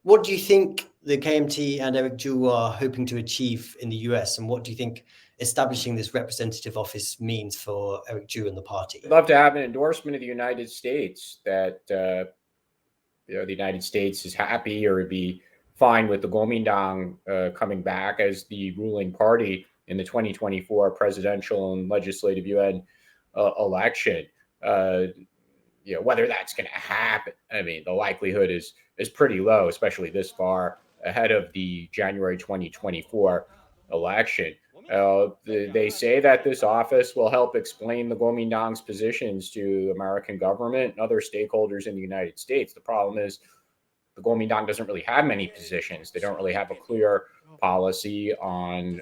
What do you think the KMT and Eric Chu are hoping to achieve in the US, and what do you think establishing this representative office means for Eric Chu and the party? I'd love to have an endorsement of the United States that the United States is happy or would be fine with the Kuomintang coming back as the ruling party in the 2024 presidential and legislative UN election. Whether that's going to happen, I mean, the likelihood is pretty low, especially this far ahead of the January 2024 election. They say that this office will help explain the Kuomintang's positions to the American government and other stakeholders in the United States. The problem is the Kuomintang doesn't really have many positions. They don't really have a clear policy on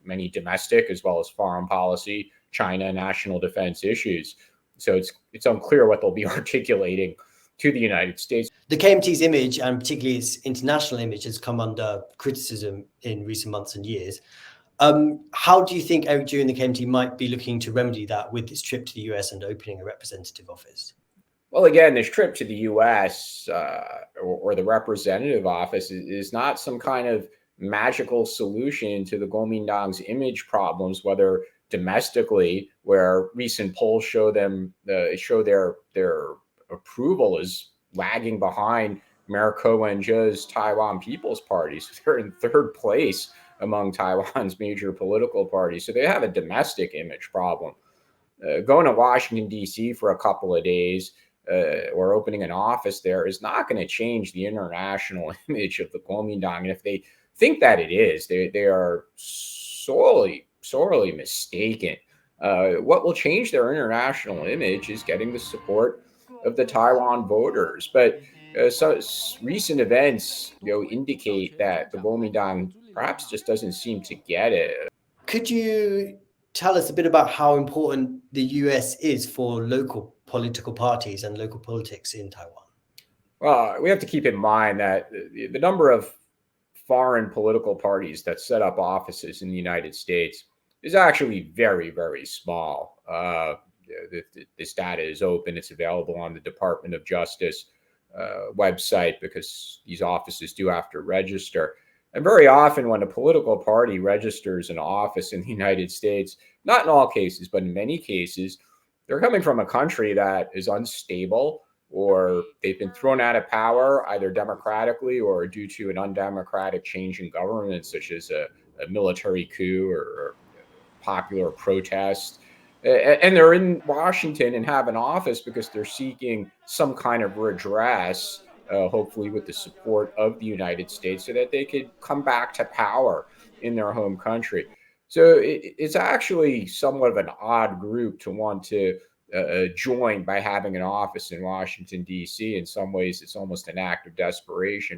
many domestic as well as foreign policy, China, national defense issues. So it's unclear what they'll be articulating to the United States. The KMT's image, and particularly its international image, has come under criticism in recent months and years. How do you think Eric Chu and the KMT might be looking to remedy that with this trip to the US and opening a representative office? Well, again, this trip to the US or the representative office is not some kind of magical solution to the Kuomintang's image problems, whether domestically, where recent polls show their approval is lagging behind Mayor Ko Wen-je's Taiwan People's Party. So they're in third place among Taiwan's major political parties. So they have a domestic image problem. Going to Washington, D.C. for a couple of days or opening an office there is not going to change the international image of the Kuomintang. And if they think that it is, they are sorely mistaken. What will change their international image is getting the support of the Taiwan voters. But recent events, indicate that the Kuomintang perhaps just doesn't seem to get it. Could you tell us a bit about how important the US is for local political parties and local politics in Taiwan? Well, we have to keep in mind that the number of foreign political parties that set up offices in the United States is actually very, very small. This data is open. It's available on the Department of Justice website because these offices do have to register. And very often when a political party registers an office in the United States, not in all cases, but in many cases, they're coming from a country that is unstable, or they've been thrown out of power either democratically or due to an undemocratic change in government, such as a military coup or popular protest. And they're in Washington and have an office because they're seeking some kind of redress, hopefully with the support of the United States, so that they could come back to power in their home country. So it's actually somewhat of an odd group to want to join by having an office in Washington, D.C. In some ways, it's almost an act of desperation.